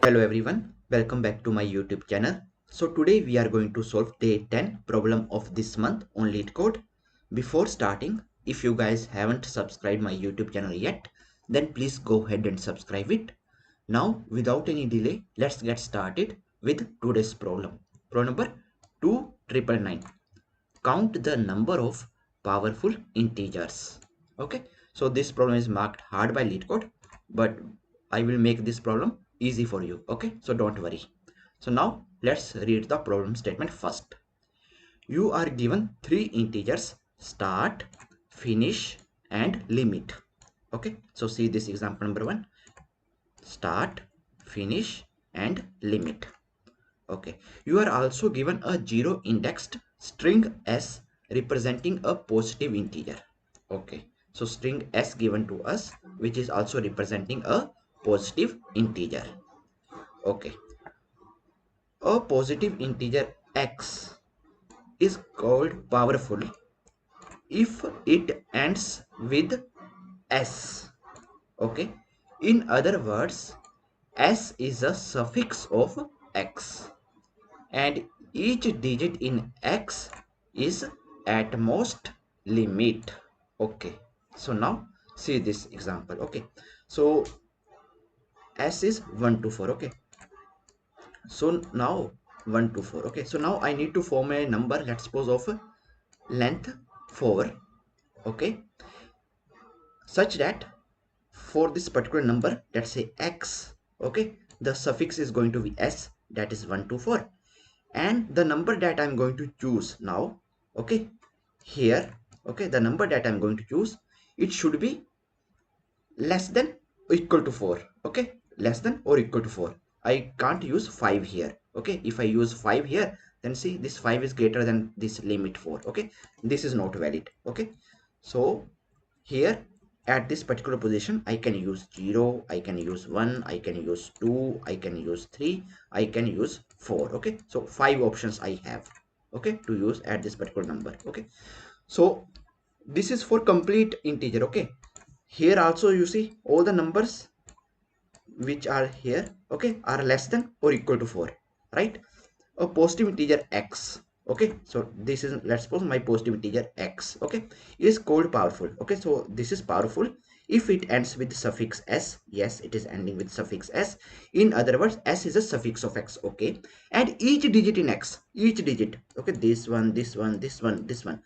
Hello everyone, welcome back to my YouTube channel. So today we are going to solve day 10 problem of this month on LeetCode. Before starting, if you guys haven't subscribed my YouTube channel yet, then please go ahead and subscribe it. Now without any delay, let's get started with today's problem. Problem number 2999. Count the number of powerful integers. Okay, so this problem is marked hard by LeetCode, but I will make this problem easy for you. Okay, so don't worry. So now let's read the problem statement first. You are given three integers: start, finish, and limit. Okay, so see this example number one: start, finish, and limit. Okay, you are also given a zero indexed string s representing a positive integer. Okay, so string s given to us, which is also representing a positive integer. Okay, a positive integer x is called powerful if it ends with s. Okay, in other words, s is a suffix of x, and each digit in x is at most limit. Okay, so now see this example. Okay, so s is 1 to 4. Okay, so now 1 to 4. Okay, so now I need to form a number, let's suppose of length 4. Okay, such that for this particular number, let's say x, okay, the suffix is going to be s, that is 1 to 4, and the number that I'm going to choose now, okay, here, okay, the number that I'm going to choose, it should be less than or equal to 4. Okay, less than or equal to 4. I can't use 5 here. Okay, if I use 5 here, then see this 5 is greater than this limit 4. Okay, this is not valid. Okay, so here at this particular position I can use 0, I can use 1, I can use 2, I can use 3, I can use 4. Okay, so 5 options I have, okay, to use at this particular number. Okay, so this is for complete integer. Okay, here also you see all the numbers which are here, okay, are less than or equal to 4, right? A positive integer x, okay, so this is, let's suppose my positive integer x, okay, is called powerful. Okay, so this is powerful if it ends with suffix s. Yes, it is ending with suffix s. In other words, s is a suffix of x. Okay, and each digit in x, each digit, okay, this one, this one, this one, this one,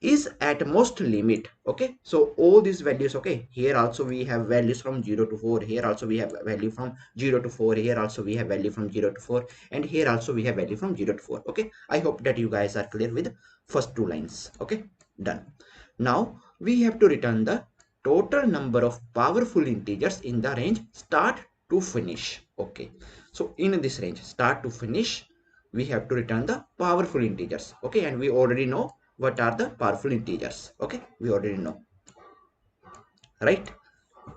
is at most limit. Okay, so all these values, okay, here also we have values from 0 to 4, here also we have value from 0 to 4, here also we have value from 0 to 4, and here also we have value from 0 to 4. Okay, I hope that you guys are clear with first two lines. Okay, done. Now we have to return the total number of powerful integers in the range start to finish. Okay, so in this range start to finish, we have to return the powerful integers. Okay, and we already know what are the powerful integers. Okay, we already know, right?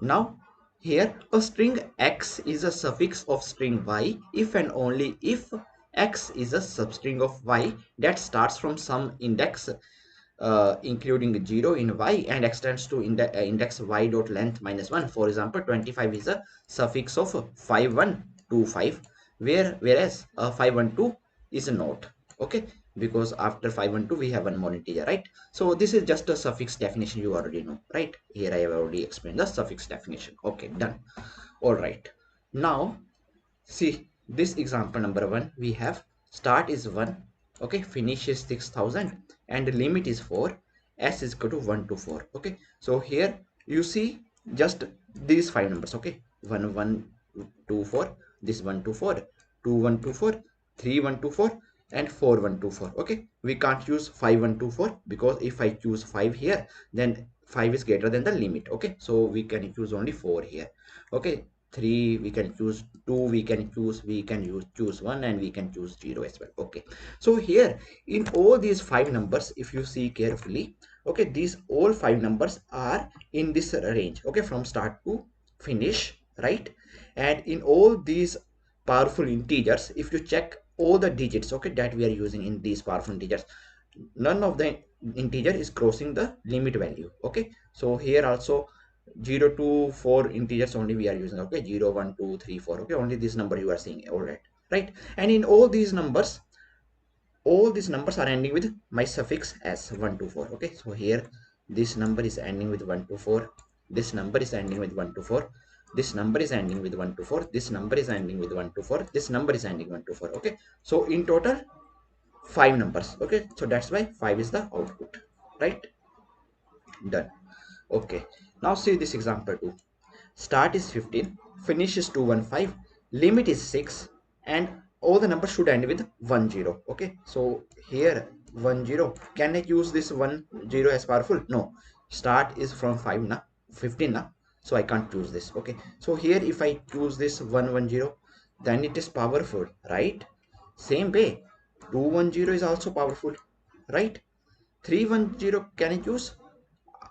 Now here a string x is a suffix of string y if and only if x is a substring of y that starts from some index including 0 in y and extends to index y dot length minus 1. For example, 25 is a suffix of 5125, whereas 512 is not. Okay, because after 512 we have one more integer, right? So this is just a suffix definition, you already know, right? Here I have already explained the suffix definition. Okay, done. All right, now see this example number one. We have start is 1, okay, finish is 6000, and limit is 4, s is equal to 1 to 4. Okay, so here you see just these five numbers. Okay, 1 1 2 4, this 1 2 4, 2 1 2 4, 3 1 2 4, and 4 1 2 4. Okay, we can't use 5 1 2 4 because if I choose 5 here, then 5 is greater than the limit. Okay, so we can choose only 4 here. Okay, 3 we can choose, 2 we can choose 1, and we can choose 0 as well. Okay, so here in all these five numbers, if you see carefully, okay, these all five numbers are in this range, okay, from start to finish, right? And in all these powerful integers, if you check all the digits, okay, that we are using in these powerful integers, none of the integer is crossing the limit value. Okay, so here also 0 to 4 integers only we are using. Okay, 0 1 2 3 4. Okay, only this number you are seeing. All right. And in all these numbers are ending with my suffix s 1 to 4. Okay, so here this number is ending with 1 to 4, this number is ending with 1 to 4, this number is ending with 1 to 4, this number is ending with 1 to 4, this number is ending 1 to 4. Okay, so in total 5 numbers. Okay, so that's why 5 is the output, right? Done. Okay, now see this example 2. Start is 15, finish is 215, limit is 6, and all the numbers should end with 10. Okay, so here 10, can I use this 10 as powerful? No, start is from 5 now, 15 now, so I can't use this. Okay, so here if I choose this 110, then it is powerful, right? Same way 210 is also powerful, right? 310 can I use?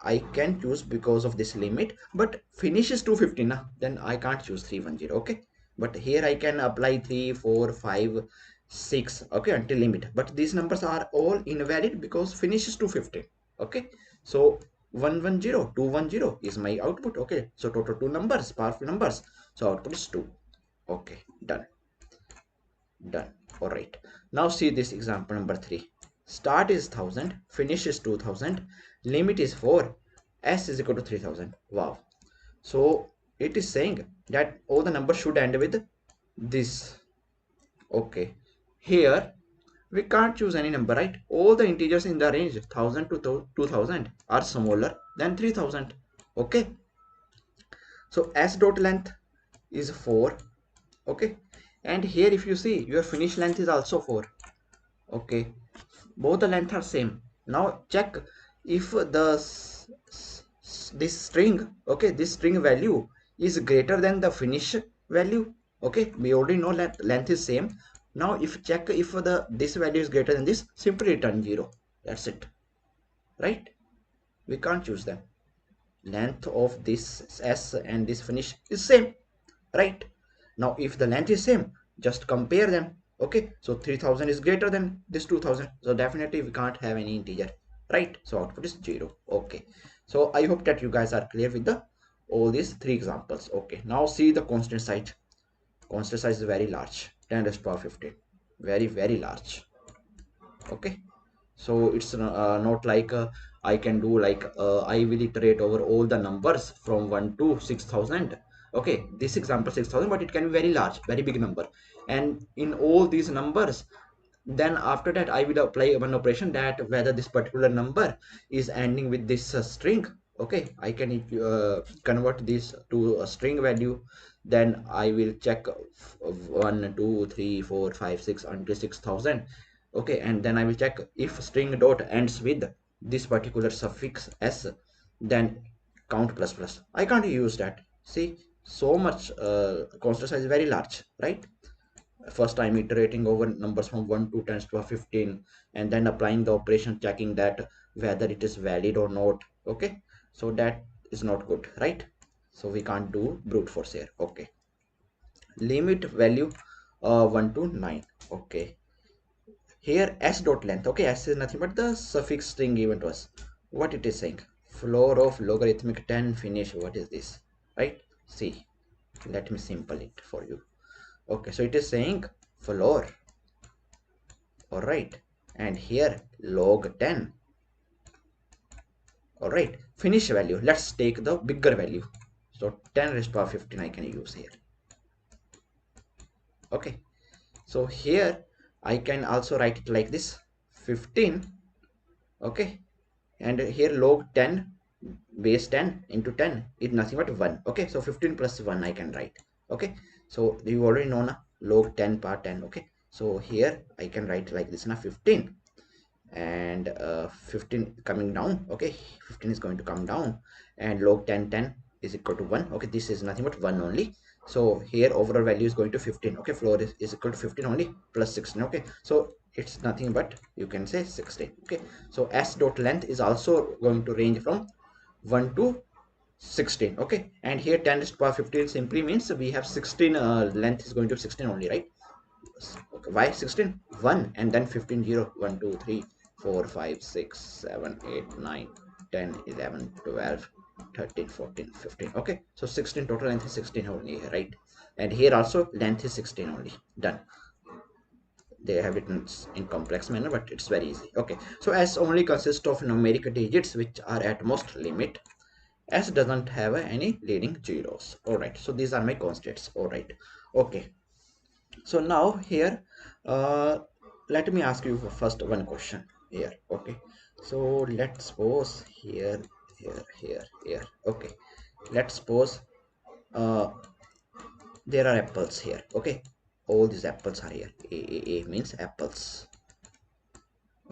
I can choose because of this limit, but finish is 250 now, then I can't choose 310. Okay, but here I can apply 3 4 5 6. Okay, until limit, but these numbers are all invalid because finish is 250. Okay, so 110 210 is my output. Okay, so total 2 numbers, powerful numbers, so output is 2. Okay, done. All right, now see this example number 3. Start is 1000, finish is 2000, limit is 4, s is equal to 3000. Wow, so it is saying that all the numbers should end with this. Okay, here we can't choose any number, right? All the integers in the range 1000 to 2000 are smaller than 3000. Okay, so s dot length is 4. Okay, and here if you see, your finish length is also 4. Okay, both the length are same. Now check if this string, okay, this string value is greater than the finish value. Okay, we already know that length is same. Now if check if the this value is greater than this, simply return 0. That's it, right? We can't choose them. Length of this s and this finish is same, right? Now if the length is same, just compare them. Okay, so 3000 is greater than this 2000, so definitely we can't have any integer, right? So output is 0. Okay, so I hope that you guys are clear with the all these 3 examples. Okay, now see the constant size. Constant size is very large, 10 raised to power 15, very large. Okay, so it's not like I can do like I will iterate over all the numbers from 1 to 6000. Okay, this example 6000, but it can be very large, very big number, and in all these numbers, then after that I will apply one operation that whether this particular number is ending with this string. Okay, I can convert this to a string value, then I will check 1 2 3 4 5 6 until 6000. Okay, and then I will check if string dot ends with this particular suffix s, then count plus plus. I can't use that. See, so much constant size is very large, right? First I'm iterating over numbers from 1 to 10 to 15, and then applying the operation checking that whether it is valid or not. Okay, so that is not good, right? So we can't do brute force here. Okay, limit value 1 to 9. Okay, here s dot length. Okay, s is nothing but the suffix string given to us. What it is saying, floor of logarithmic 10 finish. What is this, right? See, let me simple it for you. Okay, so it is saying floor, all right, and here log 10. All right, finish value, let's take the bigger value, so 10 raised to power 15 I can use here. Okay, so here I can also write it like this, 15. Okay, and here log 10 base 10 into 10 is nothing but 1. Okay, so 15 plus 1 I can write. Okay, so you already know now log 10 power 10. Okay, so here I can write like this now, 15 and 15 coming down. Okay, 15 is going to come down, and log 10 10 is equal to 1. Okay, this is nothing but 1 only, so here overall value is going to 15. Okay, floor is equal to 15 only plus 16. Okay, so it's nothing but you can say 16. Okay, so s dot length is also going to range from 1 to 16. Okay, and here 10 raised to power 15 simply means we have 16, length is going to 16 only, right? Okay, why 16? 1 and then 15 0 1 2 3 4 5 6 7 8 9 10 11 12 13, 14, 15. Okay, so 16 total length is 16 only, right? And here also length is 16 only. Done. They have it in complex manner, but it's very easy. Okay, so s only consists of numeric digits which are at most limit. S doesn't have any leading zeros. All right, so these are my constants. All right, okay. So now here, let me ask you first one question here. Okay, so let's suppose here. Okay, let's suppose uh, there are apples here. Okay, all these apples are here. A means apples.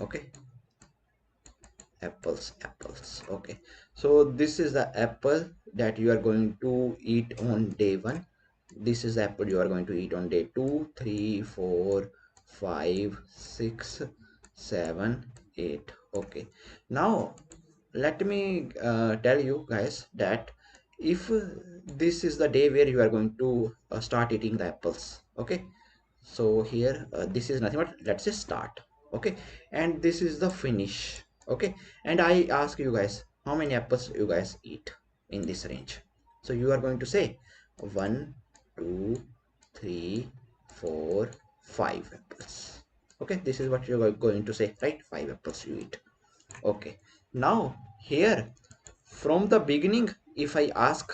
Okay, apples. Okay, so this is the apple that you are going to eat on day one. This is the apple you are going to eat on day 2, 3, 4, 5, 6, 7, 8. Okay, now let me tell you guys that if this is the day where you are going to start eating the apples. Okay, so here this is nothing but, let's say, start. Okay, and this is the finish. Okay, and I ask you guys how many apples you guys eat in this range. So you are going to say 1, 2, 3, 4, 5 apples. Okay, this is what you are going to say, right? 5 apples you eat. Okay, now here, from the beginning, if I ask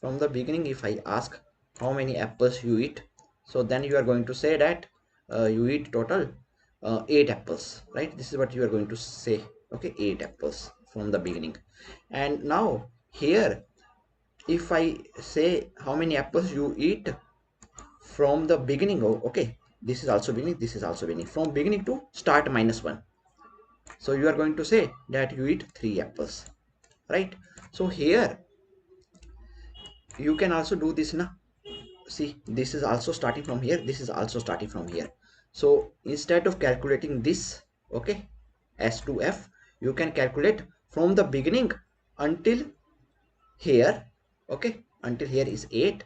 how many apples you eat, so then you are going to say that you eat total 8 apples, right? This is what you are going to say. Okay, 8 apples from the beginning. And now here, if I say how many apples you eat from the beginning, oh, okay, this is also beginning, this is also beginning, from beginning to start minus 1. So you are going to say that you eat 3 apples, right? So here you can also do this now. See, this is also starting from here, this is also starting from here. So instead of calculating this, okay, s to f, you can calculate from the beginning until here. Okay, until here is 8,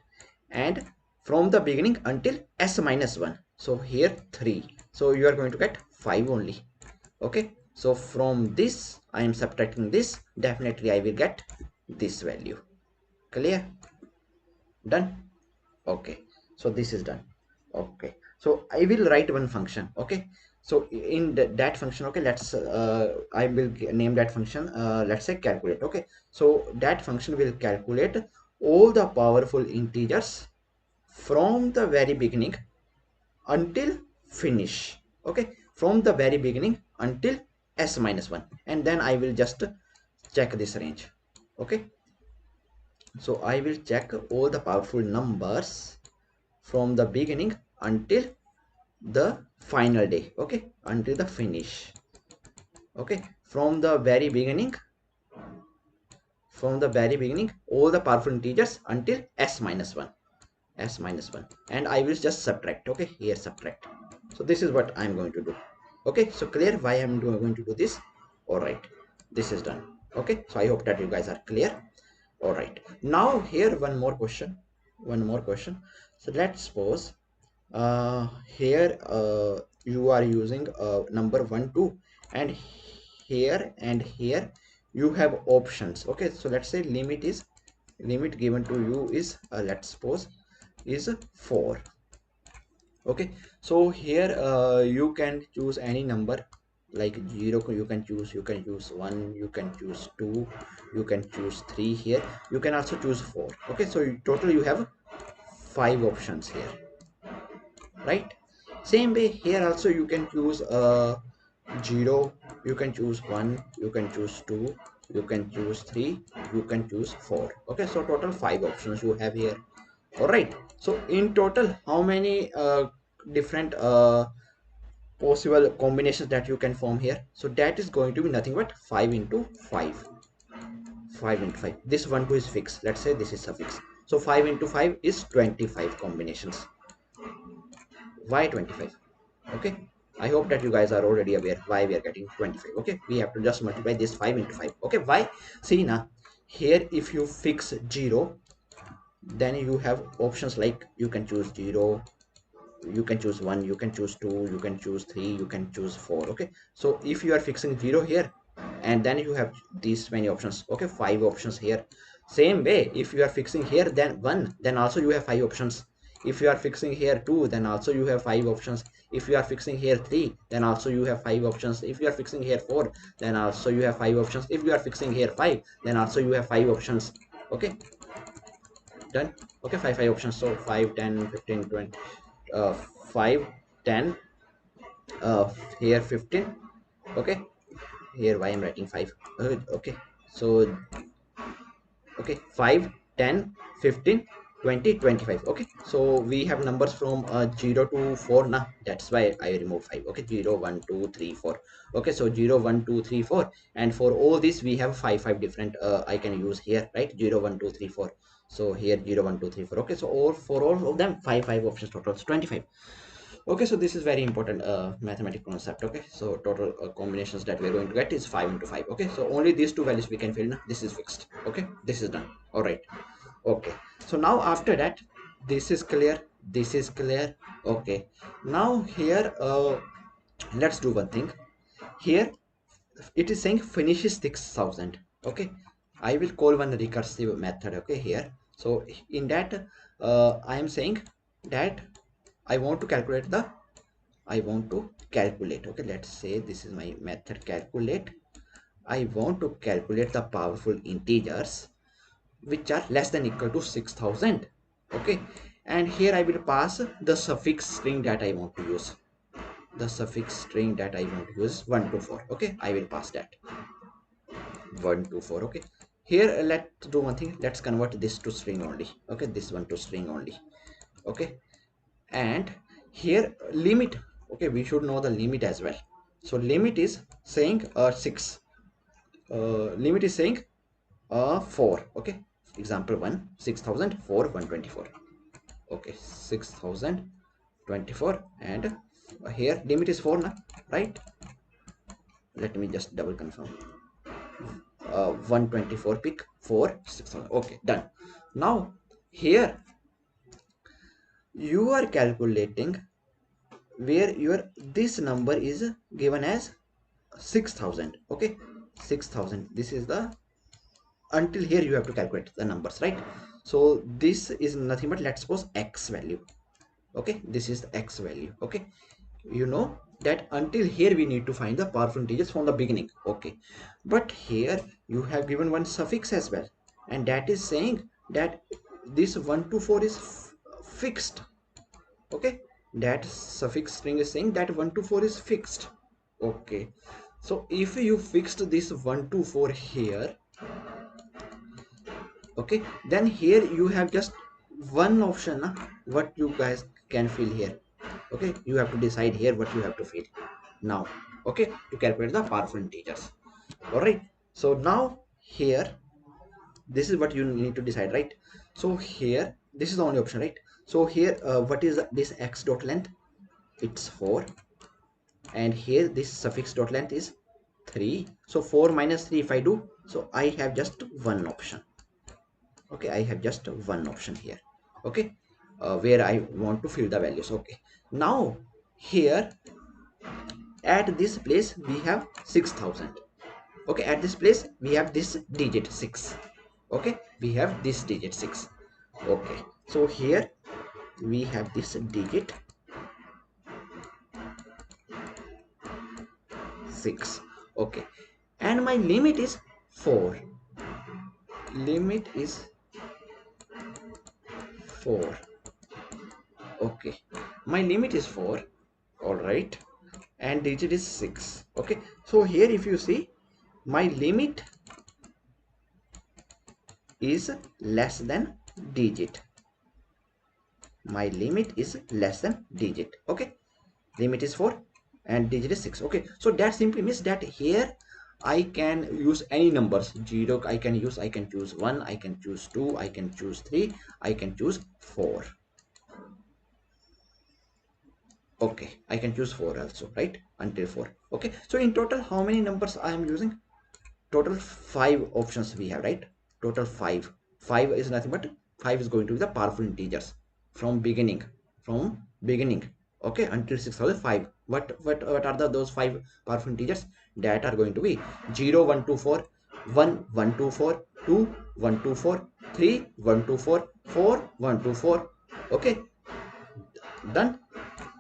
and from the beginning until s minus 1, so here 3, so you are going to get 5 only. Okay, so from this I am subtracting this, definitely I will get this value. Clear? Done? Okay, so this is done. Okay, so I will write one function. Okay, so in that function, okay, let's I will name that function, let's say calculate. Okay, so that function will calculate all the powerful integers from the very beginning until finish. Okay, from the very beginning until s minus 1, and then I will just check this range. Okay, so I will check all the powerful numbers from the beginning until the final day. Okay, until the finish. Okay, from the very beginning all the powerful integers until s minus 1, and I will just subtract. Okay, here subtract. So this is what I'm going to do. Okay, so clear why I'm going to do this? All right, this is done. Okay, so I hope that you guys are clear. All right, now here one more question. So let's suppose here you are using number 1 2, and here you have options. Okay, so let's say limit given to you is let's suppose is 4. Okay, so here you can choose any number, like 0 you can choose 1, you can choose 2, you can choose 3. Here you can also choose 4. Okay, so total you have 5 options here, right? Same way here also you can choose 0, you can choose 1, you can choose 2, you can choose 3, you can choose 4. Okay, so total 5 options you have here. All right, so in total how many different possible combinations that you can form here? So that is going to be nothing but 5 into 5, 5 into 5. This 1 2 is fixed, let's say this is a fix. So 5 into 5 is 25 combinations. Why 25? Okay, I hope that you guys are already aware why we are getting 25. Okay, we have to just multiply this 5 into 5. Okay, why? See now, here if you fix 0, then you have options like you can choose 0, you can choose 1, you can choose 2, you can choose 3, you can choose 4. Okay, so if you are fixing 0 here, and then you have these many options. Okay, 5 options here. Same way, if you are fixing here then 1, then also you have 5 options. If you are fixing here 2, then also you have 5 options. If you are fixing here 3, then also you have 5 options. If you are fixing here 4, then also you have 5 options. If you are fixing here 5, then also you have 5 options. Okay, done. Okay, 5 options. So 5, 10, 15, 20, 5, 10, here 15. Okay, here why I'm writing 5. Okay, so okay, 5, 10, 15, 20, 25. Okay, so we have numbers from 0 to 4 now, that's why I remove 5. Okay, 0, 1, 2, 3, 4. Okay, so 0, 1, 2, 3, 4, and for all this we have 5 different I can use here, right? 0, 1, 2, 3, 4. So here 0, 1, 2, 3, 4. Okay, so all for all of them 5 options, total is 25. Okay, so this is very important mathematical concept. Okay, so total combinations that we're going to get is 5 into 5. Okay, so only these two values we can fill now. This is fixed. Okay, this is done. All right. Okay, so now after that, this is clear, this is clear. Okay, now here let's do one thing. Here it is saying finishes 6,000. Okay, I will call one recursive method. Okay, here, so in that I am saying that I want to calculate the okay, let's say this is my method calculate. I want to calculate the powerful integers which are less than equal to 6,000. Okay, and here I will pass the suffix string that I want to use. The suffix string that I want to use 1 to 4. Okay, I will pass that 1 to 4. Okay, here let's do one thing. Let's convert this to string only. Okay, this one to string only. Okay, and here limit. Okay, we should know the limit as well. So limit is saying 6. Limit is saying 4. Okay, example 1, 6,004, 124. Okay, 6,024, and here limit is 4 now, right? Let me just double confirm. 124 pick 4, 6,000. Okay, done. Now here you are calculating where your this number is given as 6,000. Okay, 6,000. This is the, until here you have to calculate the numbers, right? So this is nothing but, let's suppose, x value. Okay, this is the x value. Okay, you know that until here we need to find the powerful integers from the beginning. Okay, but here you have given one suffix as well, and that is saying that this 1 to 4 is fixed. Okay, that suffix string is saying that 1 to 4 is fixed. Okay, so if you fixed this 1 to 4 here, okay, then here you have just one option, what you guys can fill here. Okay, you have to decide here what you have to fill now. Okay, to calculate the powerful integers. All right, so now here this is what you need to decide, right? So here this is the only option, right? So here what is this x dot length? It's 4, and here this suffix dot length is 3. So 4 minus 3 if I do, so I have just one option. Okay, I have just one option here. Okay, where I want to fill the values. Okay, now here at this place we have 6,000. Okay, at this place we have this digit 6. Okay, we have this digit 6. Okay, so here we have this digit 6. Okay, and my limit is 4. Limit is 4. Okay, my limit is 4. All right, and digit is 6. Okay, so here if you see, my limit is less than digit. My limit is less than digit. Okay, limit is 4 and digit is 6. Okay, so that simply means that here I can use any numbers. 0 I can use, I can choose 1, I can choose 2, I can choose 3, I can choose 4. Okay, I can choose 4 also, right? Until 4. Okay, so in total how many numbers I am using? Total 5 options we have, right? Total 5. 5 is nothing but 5 is going to be the powerful integers from beginning. Okay, until 6,005. What are those 5 powerful integers that are going to be 0 1 2 4, 1 1 2 4, 2 1 2 4, 3 1 2 4, 4 1 2 4. Okay, done.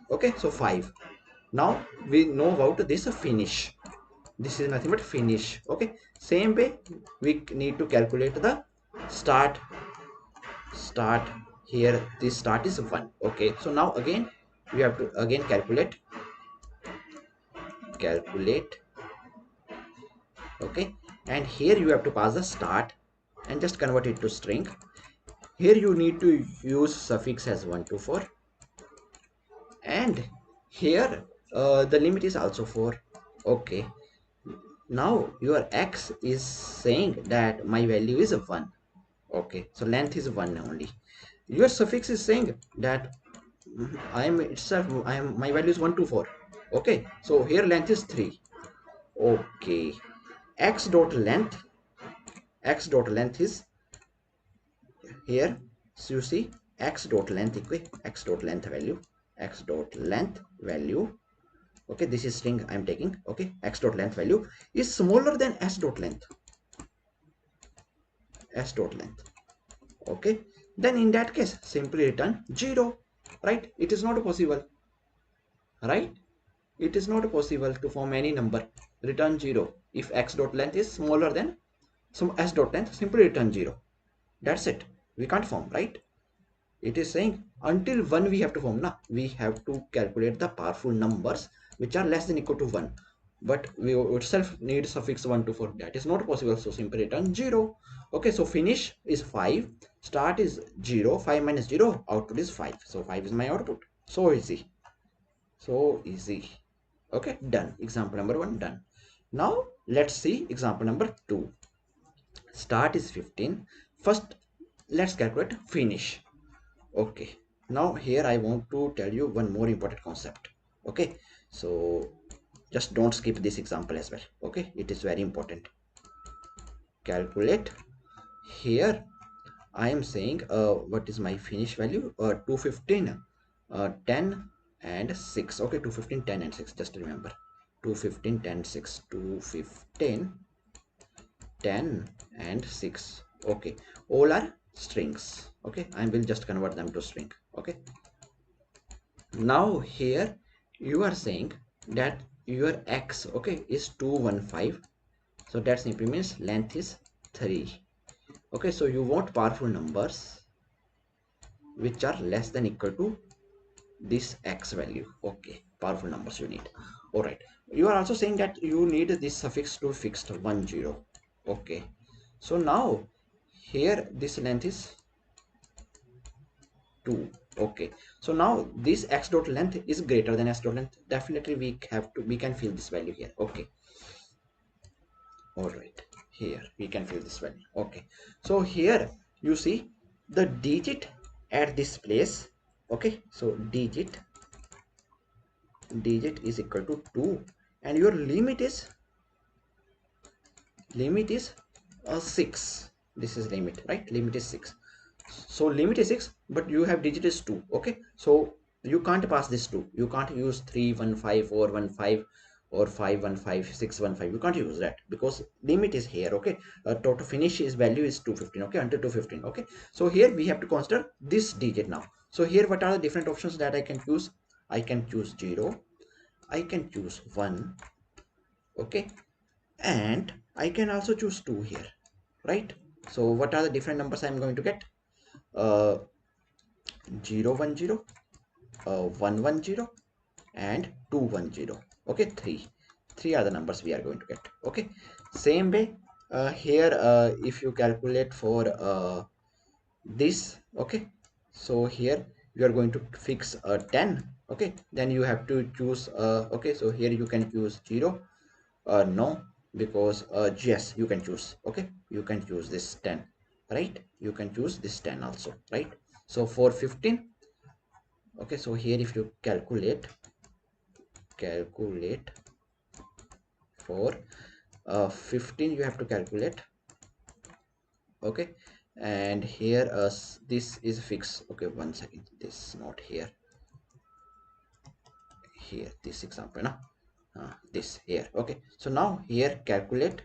Okay, so 5. Now we know about this finish. This is nothing but finish. Okay, same way we need to calculate the start. Here this start is 1. Okay, so now again we have to again calculate. Okay, and here you have to pass the start and just convert it to string. Here you need to use suffix as 1 to 4, and here the limit is also 4. Okay, now your x is saying that my value is 1. Okay, so length is 1 only. Your suffix is saying that my value is 1 to 4. Okay, so here length is 3. Okay, x dot length is here. So you see x dot length equal x dot length value. Okay, this is string I'm taking. Okay, x dot length value is smaller than s dot length. Okay, then in that case simply return 0. Right, it is not possible. Right, it is not possible to form any number return 0 if x dot length is smaller than some s dot length. Simply return 0. That's it, we can't form. Right, it is saying until 1 we have to form. Now we have to calculate the powerful numbers which are less than equal to 1, but we itself need suffix 1 to 4. That is not possible, so simply return 0. Okay, so finish is 5, start is 0, 5 minus 0, output is 5. So 5 is my output. So easy, so easy. Okay, done. Example number 1 done. Now let's see example number 2. Start is 15. First let's calculate finish. Okay, now here I want to tell you one more important concept. Okay, so just don't skip this example as well. Okay, it is very important. Calculate. Here I am saying what is my finish value? 215, 10 and 6. Okay, 215, 10 and 6. Just remember 215, 10, 6. 215, 10 and 6. Okay, all are strings. Okay, I will just convert them to string. Okay, now here you are saying that your x, okay, is 215. So that simply means length is 3. Okay, so you want powerful numbers which are less than equal to this x value. Okay, powerful numbers you need. All right, you are also saying that you need this suffix to fixed 10. Okay, so now here this length is 2. Okay, so now this x dot length is greater than s dot length. Definitely we can fill this value here. Okay, all right, here we can fill this value. Okay, so here you see the digit at this place. Okay, so digit is equal to 2, and your limit is 6. This is limit, right? Limit is 6. So limit is 6, but you have digit is 2. Okay, so you can't pass this 2. You can't use 315, 415 or 515, 615. You can't use that because limit is here. Okay, total finish is value is 215. Okay, until 215. Okay, so here we have to consider this digit now. So here what are the different options that I can choose? I can choose 0, I can choose 1. Okay, and I can also choose 2 here. Right, so what are the different numbers I'm going to get? 0 1 0, 1 1 0 and 2 1 0. Okay, three are the numbers we are going to get. Okay, same way here if you calculate for this. Okay, so here you are going to fix 10. Okay, then you have to choose okay, so here you can choose 0. No, because yes, you can choose. Okay, you can choose this 10. Right, you can choose this 10 also. Right, so for 15. Okay, so here if you calculate for 15, you have to calculate. Okay, and here this is fixed. Okay, one second, this is not here. here this example now, this here. Okay, so now here calculate,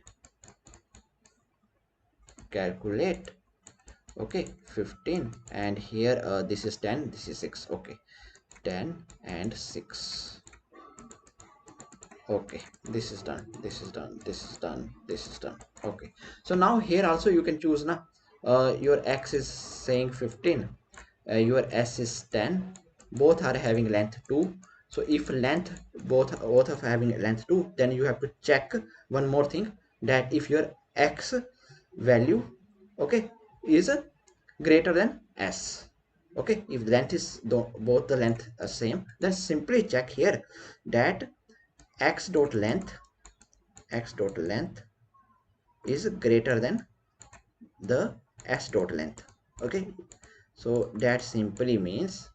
okay, 15, and here this is 10, this is 6. Okay, 10 and 6. Okay, this is done, this is done, this is done, this is done. Okay, so now here also you can choose now, your x is saying 15, your s is 10, both are having length 2. So if length both of having length 2, then you have to check one more thing, that if your x value, okay, is greater than s. Okay, if length is both the length are same, then simply check here that x dot length is greater than the s dot length. Okay, so that simply means,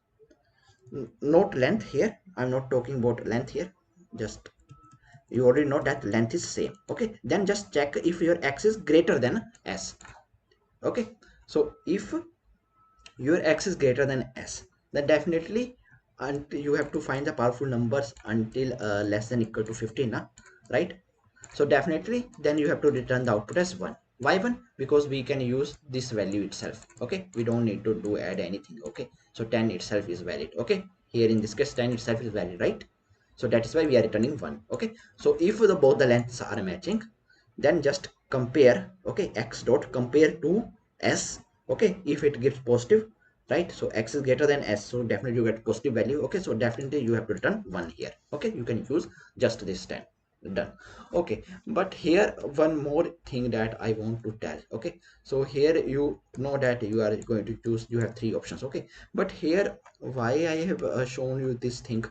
not length here, I'm not talking about length here, just you already know that length is same. Okay, then just check if your x is greater than s. Okay, so if your x is greater than s, then definitely, until you have to find the powerful numbers until less than equal to 15 now, right? So definitely then you have to return the output as 1. Why 1? Because we can use this value itself. Okay, we don't need to do add anything. Okay, so 10 itself is valid. Okay, here in this case 10 itself is valid, right? So that is why we are returning 1. Okay, so if both the lengths are matching, then just compare. Okay, x dot compare to s. Okay, if it gives positive, right, so x is greater than s, so definitely you get positive value. Okay, so definitely you have to return 1 here. Okay, you can use just this 10. Done. Okay, but here one more thing that I want to tell. Okay, so here you know that you are going to choose, you have 3 options. Okay, but here why I have shown you this thing,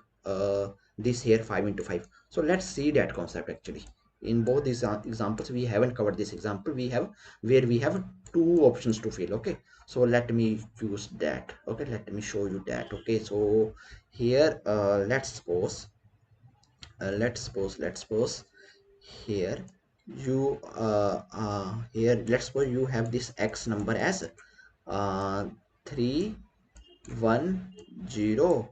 this here 5 into 5. So let's see that concept. Actually, in both these examples we haven't covered this example, we have where we have 2 options to fill. Okay, so let me choose that. Okay, let me show you that. Okay, so here let's suppose here you here let's suppose you have this x number as 3 1 0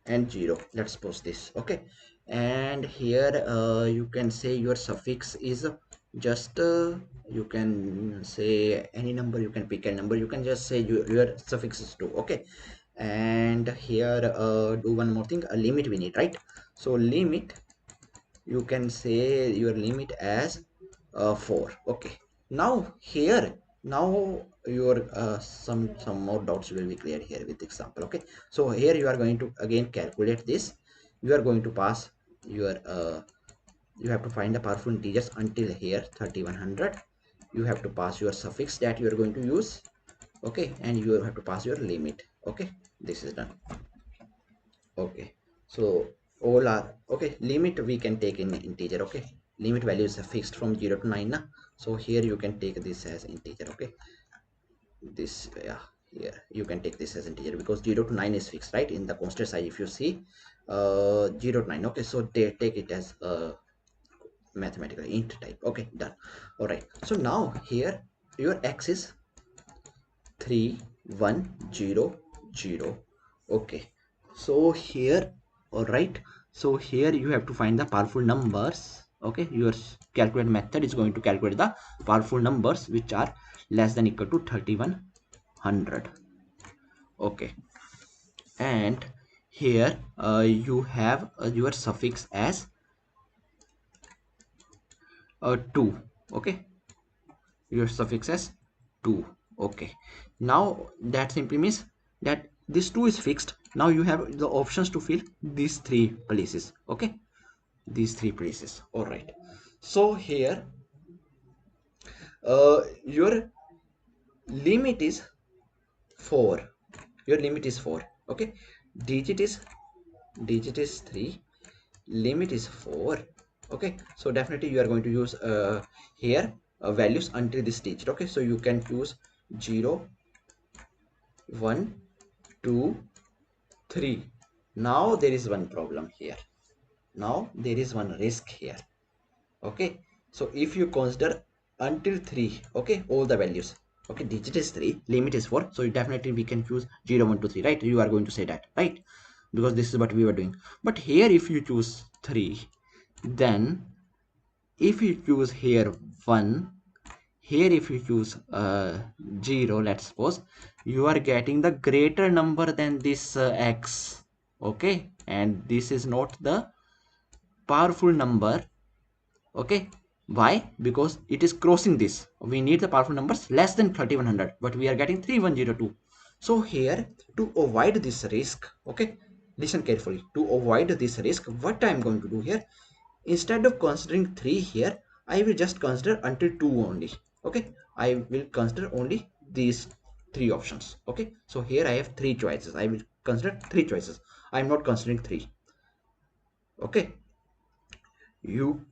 and 0. Let's suppose this. Okay, and here you can say your suffix is just you can say any number, you can pick a number, you can just say your suffix is 2. Okay, and here do one more thing, a limit we need, right? So limit, you can say your limit as 4. Okay, now here, now your some more doubts will be clear here with example. Okay, so here you are going to again calculate this, you are going to pass your you have to find the powerful integers until here 3100, you have to pass your suffix that you are going to use. Okay, and you have to pass your limit. Okay, this is done. Okay, so all are okay. Limit we can take in integer. Okay, limit value is fixed from 0 to 9 na? So here you can take this as integer. Okay, this, yeah, here you can take this as integer because 0 to 9 is fixed, right, in the constant size. If you see 0 to 9. Okay, so they take it as mathematical int type. Okay, done. All right, so now here your x is 3 1 0 0. Okay, so here, all right, so here you have to find the powerful numbers. Okay, your calculate method is going to calculate the powerful numbers which are less than equal to 3100. Okay, and here you have your suffix as 2. Okay, your suffix as 2. Okay, now that simply means that this 2 is fixed. Now you have the options to fill these 3 places. Okay, these 3 places. All right, so here your limit is 4, your limit is 4. Okay, digit is 3, limit is 4. Okay, so definitely you are going to use here values until this digit. Okay, so you can choose 0 1 2 3. Now there is one problem here, now there is one risk here. Okay, so if you consider until 3, okay, all the values, okay, digit is 3, limit is 4, so definitely we can choose 0 1 2 3, right? You are going to say that, right? because this is what we were doing. But here if you choose 3, then if you choose here 1, here if you choose 0, let's suppose, you are getting the greater number than this x. Okay, and this is not the powerful number. Okay, why? Because it is crossing this. We need the powerful numbers less than 3100, but we are getting 3102. So here, to avoid this risk, okay, listen carefully, to avoid this risk, what I am going to do here, instead of considering 3 here, I will just consider until 2 only. Okay, I will consider only these 3 options. Okay, so here I have 3 choices. I will consider 3 choices. I am not considering 3. Okay, you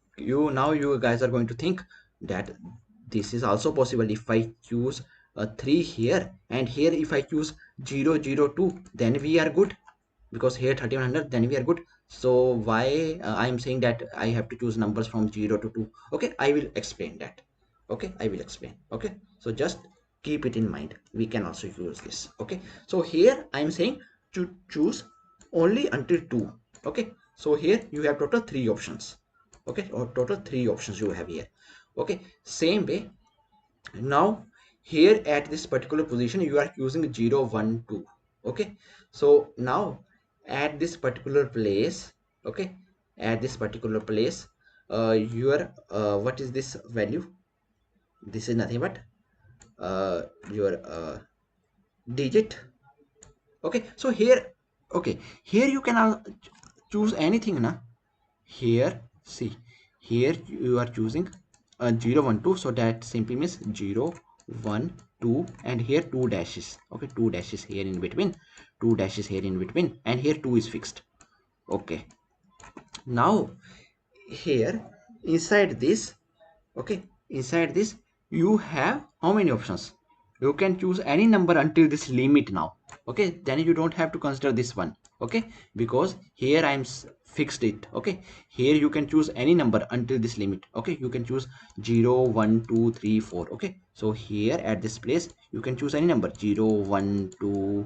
guys are going to think that this is also possible. If I choose a 3 here, and here if I choose 002, then we are good, because here 3100, then we are good. So why I am saying that I have to choose numbers from 0 to 2? Okay, I will explain that. Okay, I will explain. Okay, so just keep it in mind, we can also use this. Okay, so here I am saying to choose only until 2. Okay, so here you have total 3 options. Okay, or total 3 options you have here. Okay, same way, now here at this particular position you are using 0 1 2. Okay, so now at this particular place, okay, at this particular place, your what is this value? This is nothing but your digit. Okay, so here, okay, here you can choose anything na. Here see, here you are choosing 0 1 2, so that simply means 0 1 2, and here 2 dashes. Okay, 2 dashes here in between, 2 dashes here in between, and here 2 is fixed. Okay, now here inside this, okay, inside this you have how many options? You can choose any number until this limit now. Okay, then you don't have to consider this one. Okay, because here I'm fixed it. Okay, here you can choose any number until this limit. Okay, you can choose 0 1 2 3 4. Okay, so here at this place you can choose any number 0 1 2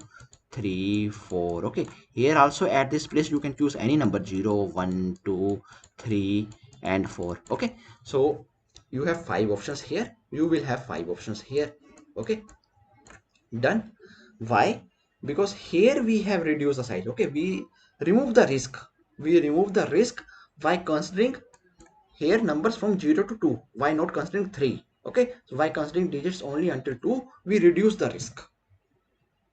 3 4. Okay, here also at this place you can choose any number 0 1 2 3 and 4. Okay, so you have 5 options here, you will have 5 options here. Okay, done. Why? Because here we have reduced the size. Okay, we remove the risk, we remove the risk by considering here numbers from 0 to 2. Why not considering 3? Okay, so by considering digits only until 2, we reduce the risk.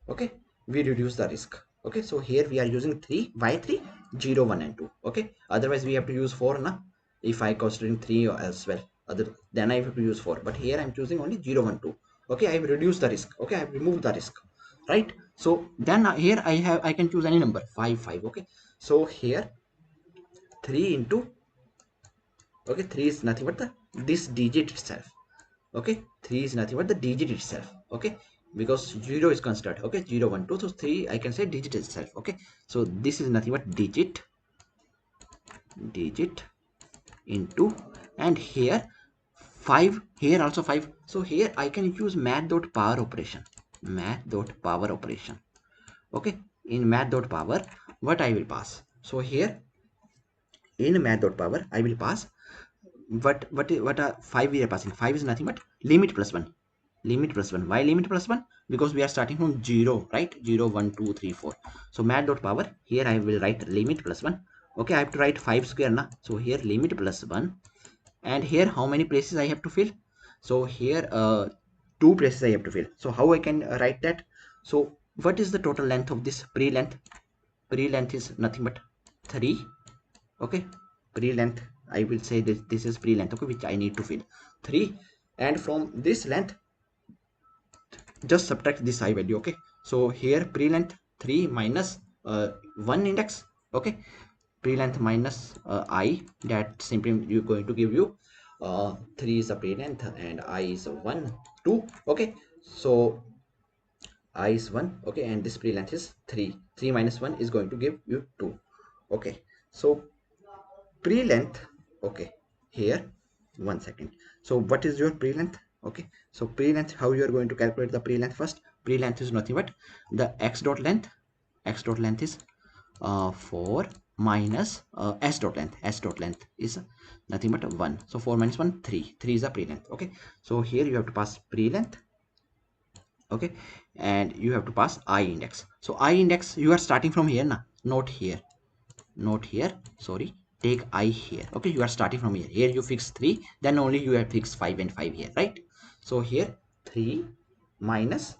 Okay, we reduce the risk. Okay, so here we are using 3. Why 3? 0 1 and 2. Okay, otherwise we have to use 4 na, if I considering 3 as well, other then I have to use 4, but here I'm choosing only 0 1 2. Okay, I have reduced the risk. Okay, I have removed the risk, right? So then here I can choose any number 5 5. Okay, so here 3 into, okay, 3 is nothing but the this digit itself. Okay, 3 is nothing but the digit itself. Okay, because 0 is considered. Okay, 0 1 2, so 3 I can say digit itself. Okay, so this is nothing but digit into, and here 5, here also 5. So here I can use math.power operation. Okay, in math.power, what I will pass? So here in math.power I will pass what are 5 we are passing. 5 is nothing but limit plus 1. Why limit plus 1? Because we are starting from 0, right? 0 1 2 3 4. So math.power, here I will write limit plus 1. Okay, I have to write 5 square now, so here limit plus 1, and here how many places I have to fill? So here 2 places I have to fill. So how I can write that? So what is the total length of this pre-length? Pre-length is nothing but 3. Okay, pre-length, I will say this is pre-length, okay, which I need to fill 3, and from this length just subtract this I value. Okay, so here pre-length 3 minus 1 index. Okay, pre-length minus I, that simply you going to give you 3 is a pre-length and I is 1 2. Okay, so I is 1. Okay, and this pre-length is 3. 3 minus 1 is going to give you 2. Okay, so pre-length, okay, here, one second. So what is your pre-length? Okay, so pre-length, how you are going to calculate the pre-length? First, pre-length is nothing but the x dot length is 4 minus s dot length. S dot length is nothing but 1. So 4 minus 1, 3. 3 is the pre-length. Okay, so here you have to pass pre-length. Okay, and you have to pass I index. So I index, you are starting from here now, not here, not here, sorry, take I here. Okay, you are starting from here. Here you fix 3, then only you have fixed 5 and 5 here, right? So here 3 minus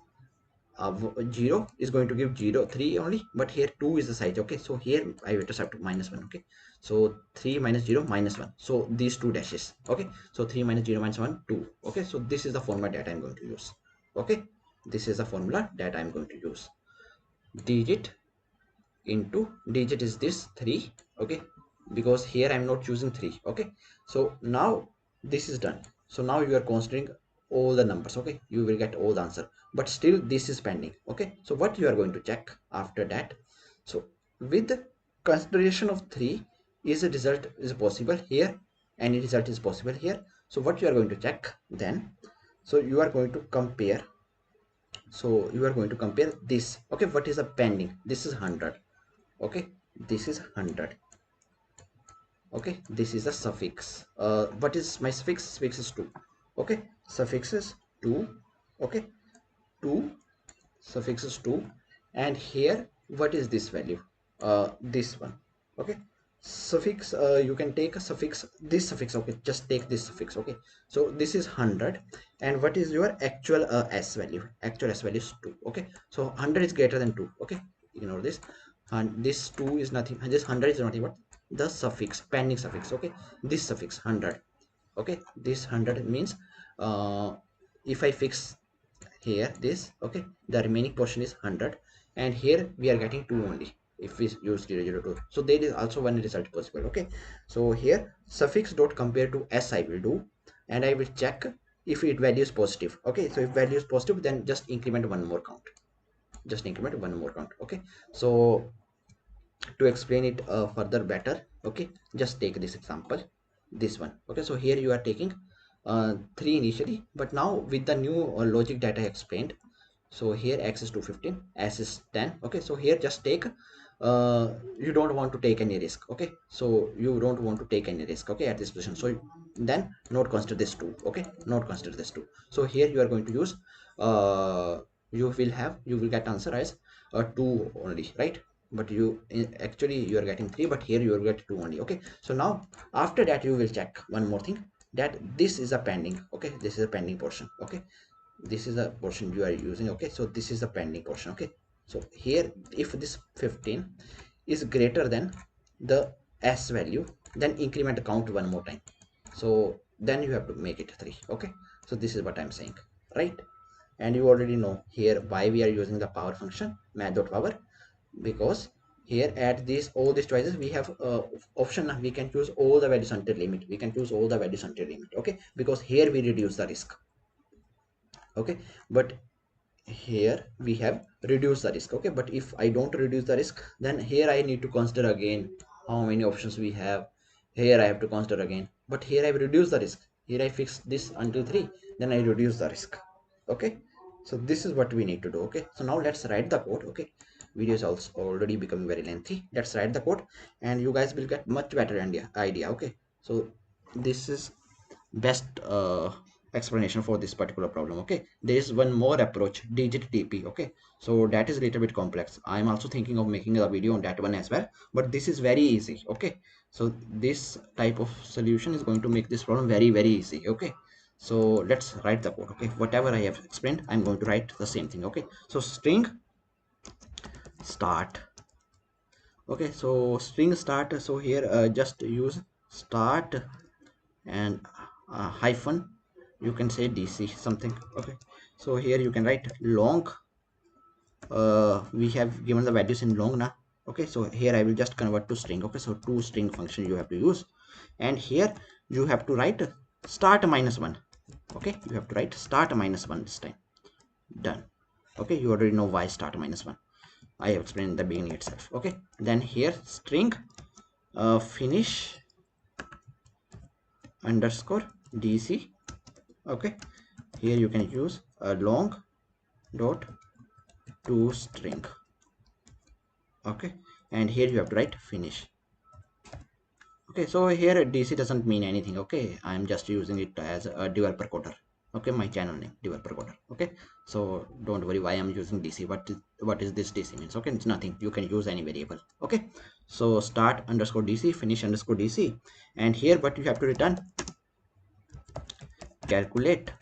0 is going to give 0, 3 only, but here 2 is the size. Okay, so here I will just have to minus 1. Okay, so 3 minus 0 minus 1, so these two dashes. Okay, so 3 minus 0 minus 1, 2. Okay, so this is the formula that I'm going to use. Okay, this is the formula that I'm going to use. Digit into digit is this 3. Okay, because here I'm not choosing 3. Okay, so now this is done. So now you are considering all the numbers. Okay, you will get all the answer, but still this is pending. Okay, so what you are going to check after that? So with the consideration of 3, is a result is possible here, any result is possible here. So what you are going to check then? So you are going to compare. So you are going to compare this. Okay, what is the pending? This is 100. Okay, this is 100. Okay, this is a suffix. What is my suffix? Suffix is 2. Okay, suffix is 2. Okay, 2, suffix is 2. And here what is this value? This one. Okay, suffix, you can take a suffix, this suffix. Okay, just take this suffix. Okay, so this is 100, and what is your actual s value? Actual s value is 2. Okay, so 100 is greater than 2. Okay, ignore this, and this 2 is nothing, this 100 is nothing but the suffix, pending suffix. Okay, this suffix 100. Okay, this 100 means if I fix here this, okay, the remaining portion is 100, and here we are getting 2 only if we use 002. So there is also one result possible. Okay, so here suffix dot compare to s I will do, and I will check if it value is positive. Okay, so if value is positive, then just increment one more count, just increment one more count. Okay, so to explain it further better, okay, just take this example, this one. Okay, so here you are taking 3 initially, but now with the new logic that I explained, so here x is 215, s is 10. Okay, so here just take you don't want to take any risk. Okay, so you don't want to take any risk, okay, at this position. So then not consider this 2. Okay, not consider this 2. So here you are going to use you will get answer as 2 only, right? But you actually you are getting 3, but here you will get 2 only. Okay, so now after that you will check one more thing, that this is a pending. Okay, this is a pending portion. Okay, this is the portion you are using. Okay, so this is the pending portion. Okay, so here if this 15 is greater than the s value, then increment the count one more time. So then you have to make it 3. Okay, so this is what I'm saying, right? And you already know here why we are using the power function, math.power, because here at these all these choices we have option, we can choose all the values until limit, we can choose all the values until limit. Okay, because here we reduce the risk. Okay, but here we have reduced the risk. Okay, but if I don't reduce the risk, then here I need to consider again how many options we have. Here I have to consider again, but here I've reduced the risk. Here I fix this until 3, then I reduce the risk. Okay, so this is what we need to do. Okay, so now let's write the code. Okay, video is also already becoming very lengthy. Let's write the code and you guys will get much better idea. Okay, so this is best explanation for this particular problem. Okay, there is one more approach, digit TP. Okay, so that is a little bit complex. I am also thinking of making a video on that one as well, but this is very easy. Okay, so this type of solution is going to make this problem very easy. Okay, so let's write the code. Okay, whatever I have explained, I'm going to write the same thing. Okay, so string start. Okay, so string start, so here just use start and hyphen, you can say dc something. Okay, so here you can write long, we have given the values in long now. Okay, so here I will just convert to string. Okay, so two string function you have to use, and here you have to write start -1. Okay, you have to write start -1 this time. Done. Okay, you already know why start -1, I have explained in the beginning itself. Okay, then here string finish underscore dc. Okay, here you can use a long dot to string. Okay, and here you have to write finish. Okay, so here DC doesn't mean anything. Okay, I'm just using it as a developer coder. Okay, my channel name developer coder. Okay, so don't worry why I'm using DC. What is this DC means? Okay, it's nothing. You can use any variable. Okay, so start underscore DC, finish underscore DC, and here what you have to return, calculate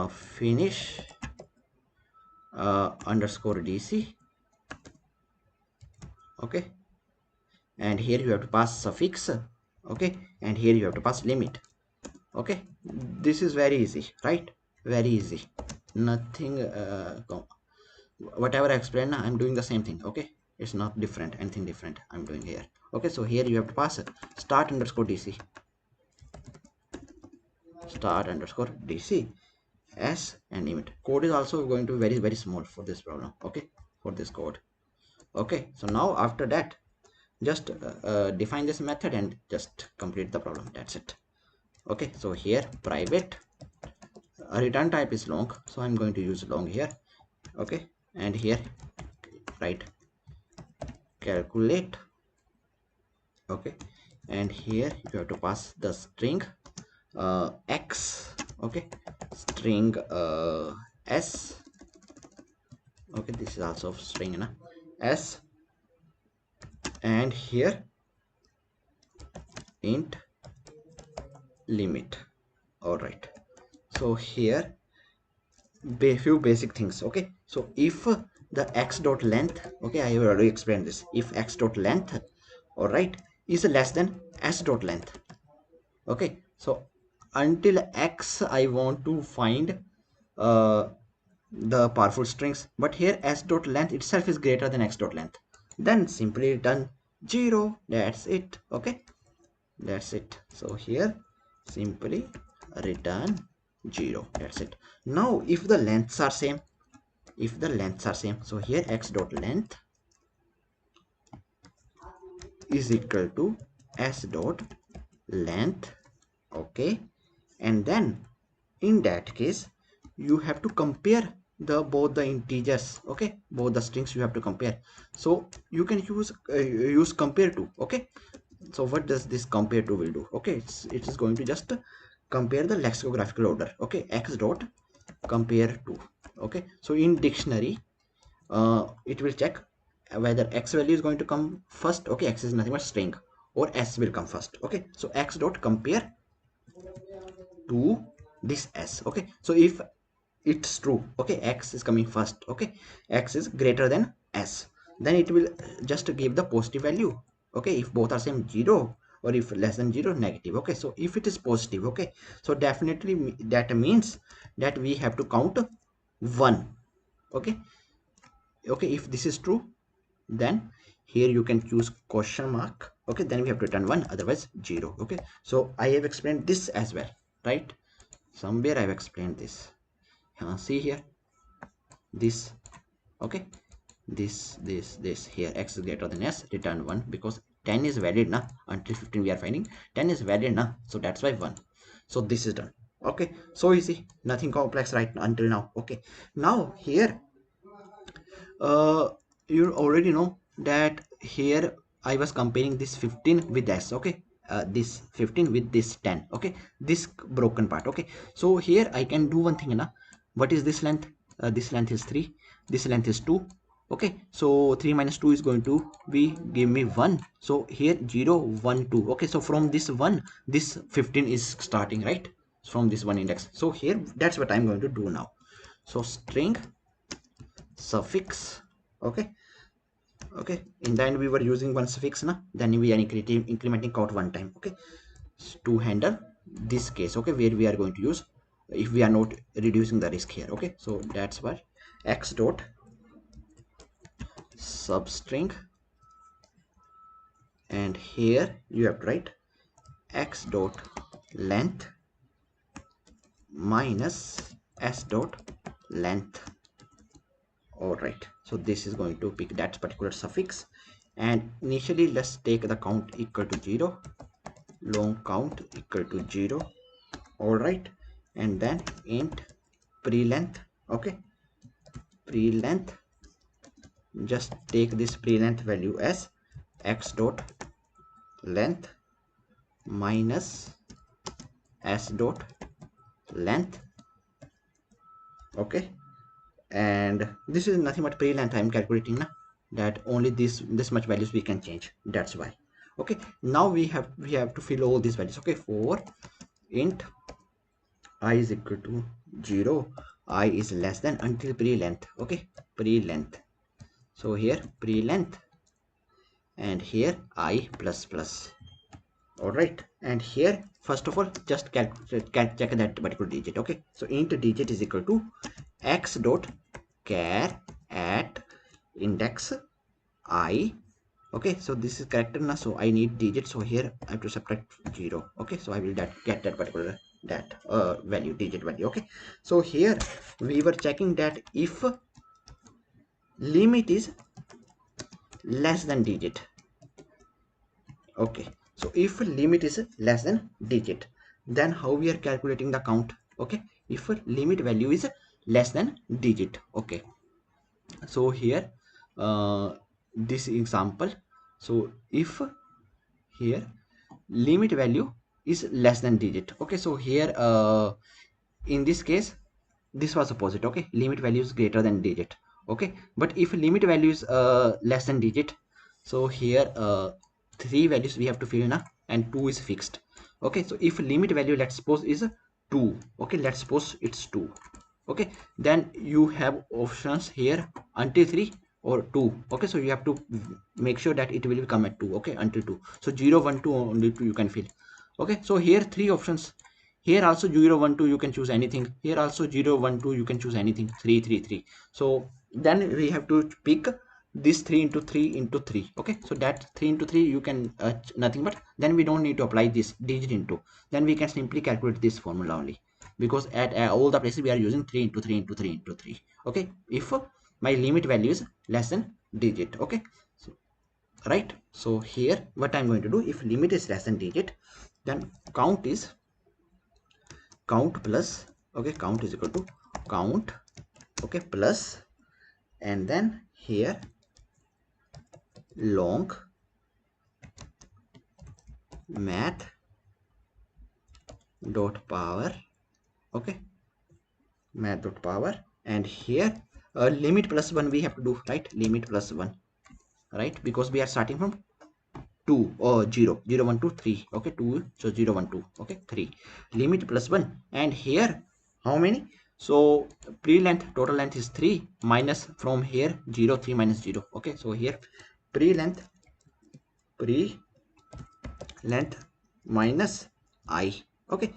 finish underscore DC. Okay, and here you have to pass suffix. Okay, and here you have to pass limit. Okay, this is very easy, right? Very easy, nothing whatever I explained, I'm doing the same thing. Okay, it's not different, anything different I'm doing here. Okay, so here you have to pass it start underscore DC, start underscore DC s, and limit. Code is also going to be very very small for this problem. Okay, for this code. Okay, so now after that just define this method and just complete the problem. That's it. Okay, so here private return type is long, so I'm going to use long here. Okay, and here write calculate. Okay, and here you have to pass the string x. Okay, string s. Okay, this is also string na? S, and here int limit. All right, so here few basic things. Okay, so if the x dot length, okay, I have already explained this, if x dot length, all right, is less than s dot length. Okay, so until x I want to find uh, the powerful strings, but here s dot length itself is greater than x dot length, then simply return 0. That's it. Okay, that's it. So here simply return 0. That's it. Now if the lengths are same, so here x dot length is equal to s dot length. Okay, and then in that case you have to compare the both the integers. Okay, both the strings you have to compare, so you can use compare to. Okay, so what does this compare to will do? Okay, it is going to just compare the lexicographical order. Okay, x dot compare to. Okay, so in dictionary it will check whether x value is going to come first. Okay, x is nothing but string, or s will come first. Okay, so x dot compare to this s. Okay, so if it's true, okay, x is coming first, okay, x is greater than s, then it will just give the positive value. Okay, if both are same, 0, or if less than 0, negative. Okay, so if it is positive, okay, so definitely that means that we have to count 1. Okay, okay, if this is true, then here you can choose question mark. Okay, then we have to return 1, otherwise 0. Okay, so I have explained this as well, right? Somewhere I have explained this. See here, this. Okay, this here, x is greater than s, return 1, because 10 is valid now. Until 15 we are finding 10 is valid now, so that's why 1. So this is done. Okay, so easy, nothing complex right until now. Okay, now here you already know that here I was comparing this 15 with s. Okay, this 15 with this 10. Okay, this broken part. Okay, so here I can do one thing na. What is this length? This length is 3, this length is 2. Okay, so 3 minus 2 is going to be give me 1. So here 0 1 2. Okay, so from this 1 this 15 is starting, right? From this one index. So here that's what I'm going to do now. So string suffix. Okay, okay, in the end we were using one suffix na, then we are incrementing count one time. Okay, to handle this case, okay, where we are going to use if we are not reducing the risk here. Okay, so that's why x dot substring, and here you have to write x dot length minus s dot length. All right, so this is going to pick that particular suffix, and initially let's take the count equal to 0, long count equal to 0. All right, and then int pre-length. Okay, pre-length just take this pre-length value as x dot length minus s dot length. Okay, and this is nothing but pre-length I'm calculating now, that only this much values we can change, that's why. Okay, now we have to fill all these values. Okay, for int I is equal to 0, I is less than until pre-length. Okay, pre-length. So here pre-length, and here I plus plus. All right, and here first of all just check that particular digit. Okay, so int digit is equal to x dot char at index I. Okay, so this is character now, so I need digit, so here I have to subtract 0. Okay, so I will get that particular value, digit value. Okay, so here we were checking that if limit is less than digit. Okay, so if limit is less than digit, then how we are calculating the count? Okay, if limit value is less than digit. Okay, so here this example, so if here limit value is less than digit. Okay, so here in this case this was opposite. Okay, limit value is greater than digit. Okay, but if limit value is less than digit, so here three values we have to fill in, and 2 is fixed. Okay, so if limit value, let's suppose, is 2. Okay, let's suppose it's 2. Okay, then you have options here until 3 or 2. Okay, so you have to make sure that it will become at 2. Okay, until 2. So 0 1 2 only 2 you can fill. Okay, so here three options. Here also 0 1 2 you can choose anything. Here also 0 1 2 you can choose anything. 3 3 3. So then we have to pick this 3 into 3 into 3. Okay, so that 3 into 3 you can nothing but, then we don't need to apply this digit into, then we can simply calculate this formula only, because at all the places we are using 3 into 3 into 3 into 3. Okay, if my limit value is less than digit. Okay, so right, so here what I'm going to do, if limit is less than digit, then count is count plus, okay, count is equal to count, okay, plus, and then here long math dot power. Okay, math dot power, and here limit plus 1 we have to do, right? Limit plus 1, right? Because we are starting from 2 or 0 0 1 2 3. Okay, 2, so 0 1 2. Okay, 3, limit plus 1, and here how many? So pre-length total length is 3, minus from here 0 3 minus 0. Okay, so here pre-length minus I. Okay,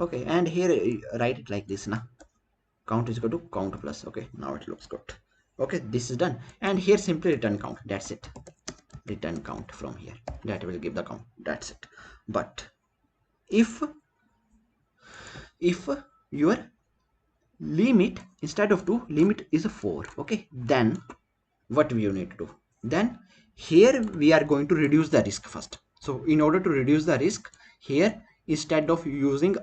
okay, and here write it like this now, count is equal to count plus. Okay, now it looks good. Okay, this is done, and here simply return count, that's it. Return count from here, that will give the count, that's it. But if your limit instead of 2, limit is 4, okay, then what we need to do, then here we are going to reduce the risk first. So in order to reduce the risk, here instead of using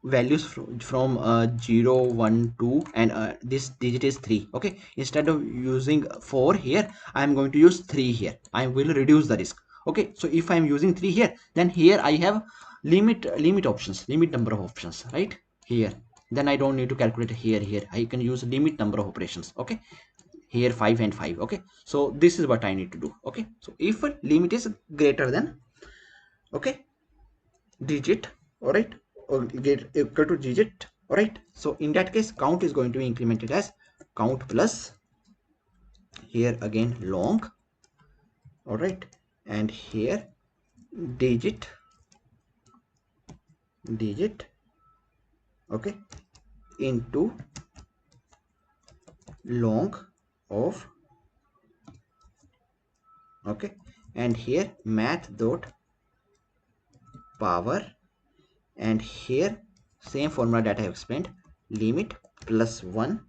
values from 0 1 2 and this digit is 3. Okay, instead of using 4 here, I am going to use 3 here. I will reduce the risk. Okay, so if I am using 3 here, then here I have limit options, limit number of options, right here. Then I don't need to calculate here I can use limit number of operations. Okay, here 5 and 5. Okay, so this is what I need to do. Okay, so if limit is greater than, okay, digit, all right, or get equal to digit, all right, so in that case count is going to be incremented as count plus, here again long, all right, and here digit, okay, into long of, okay, and here math dot power, and here same formula that I have explained, limit plus 1,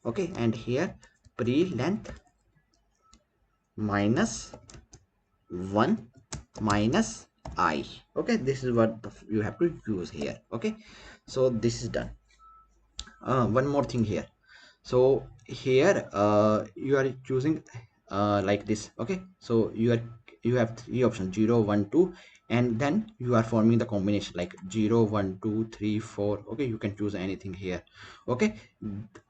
okay, and here pre-length minus 1 minus I. Okay, this is what you have to use here. Okay, so this is done. one more thing here. So here you are choosing like this. Okay, so you have three options, 0 1 2, and then you are forming the combination like 0 1 2 3 4. Okay, you can choose anything here. Okay,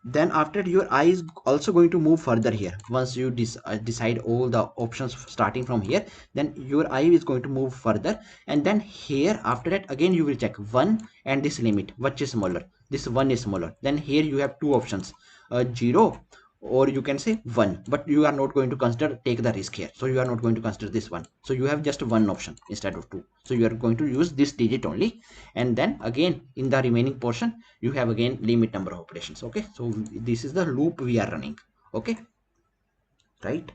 then after your eye is also going to move further here. Once you decide all the options starting from here, then your eye is going to move further, and then here after that again you will check 1 and this limit, which is smaller. This 1 is smaller. Then here you have two options, 0 or you can say 1, but you are not going to consider take the risk here, so you are not going to consider this one. So you have just one option instead of two, so you are going to use this digit only, and then again in the remaining portion you have again limit number of operations. Okay, so this is the loop we are running. Okay, right?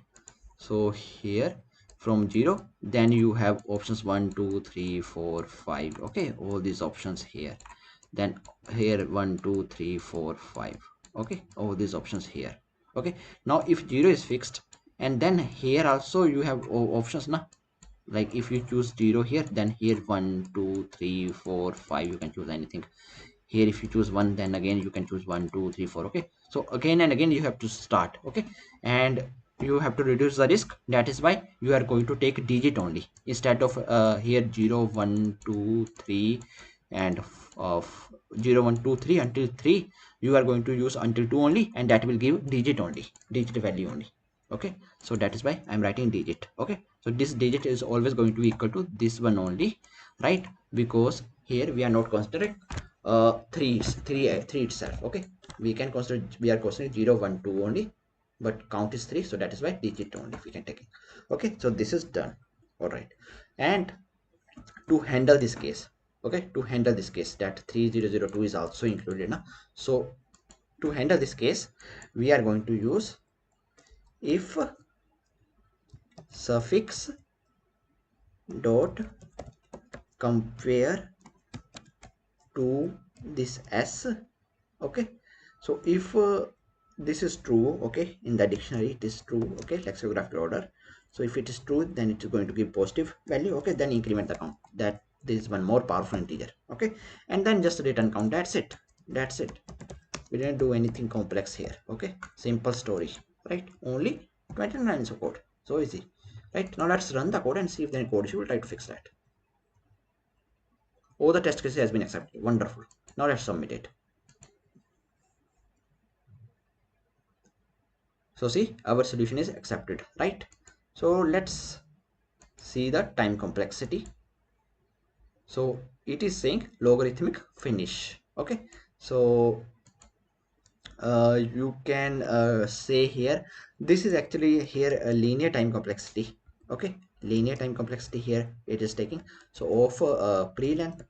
So here from 0, then you have options 1 2 3 4 5. Okay, all these options here. Then here 1 2 3 4 5. Okay, all these options here. Okay, now if 0 is fixed, and then here also you have options now, like if you choose 0 here, then here 1 2 3 4 5, you can choose anything. Here if you choose 1, then again you can choose 1 2 3 4. Okay, so again and again you have to start. Okay, and you have to reduce the risk. That is why you are going to take digit only instead of here 0 1 2 3 and of 0 1 2 3 until 3. You are going to use until 2 only, and that will give digit only, digit value only. Okay, so that is why I'm writing digit. Okay, so this digit is always going to be equal to this one only, right? Because here we are not considering three itself. Okay, we are considering 0 1 2 only, but count is 3, so that is why digit only we can take it. Okay, so this is done. All right, and to handle this case, okay, to handle this case that 3002 is also included now. So to handle this case, we are going to use if suffix dot compare to this s. Okay, so if this is true, okay, in the dictionary it is true, okay, lexicographical order. So if it is true, then it is going to give positive value. Okay, then increment the count, that this is one more powerful integer. Okay, and then just return count. That's it, that's it. We didn't do anything complex here. Okay, simple story, right? Only 29 lines of code, so easy, right? Now let's run the code and see if the code issue will try to fix that. Oh, the test case has been accepted. Wonderful. Now let's submit it. So see, our solution is accepted, right? So let's see the time complexity. So it is saying logarithmic finish. Okay, so you can say here this is actually here a linear time complexity. Okay, linear time complexity here it is taking, so of pre-length.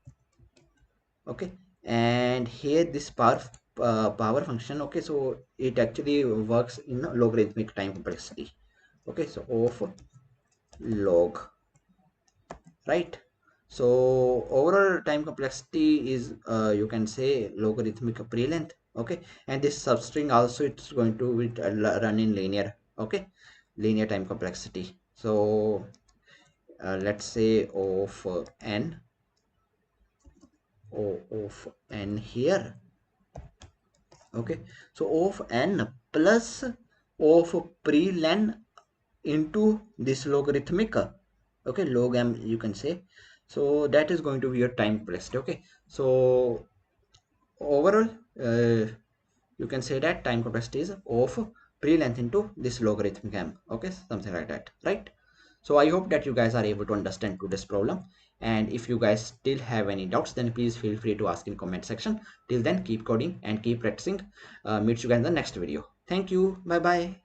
Okay, and here this power function. Okay, so it actually works in logarithmic time complexity. Okay, so of log, right? So overall time complexity is you can say logarithmic pre-length. Okay, and this substring also it's going to run in linear. Okay, linear time complexity. So let's say of n, of n here. Okay, so of n plus of pre-length into this logarithmic, okay, log m you can say. So that is going to be your time complexity. Okay, so overall you can say that time complexity is of pre-length into this logarithmic m. Okay, something like that, right? So I hope that you guys are able to understand to this problem, and if you guys still have any doubts, then please feel free to ask in comment section. Till then, keep coding and keep practicing. Meet you guys in the next video. Thank you, bye bye.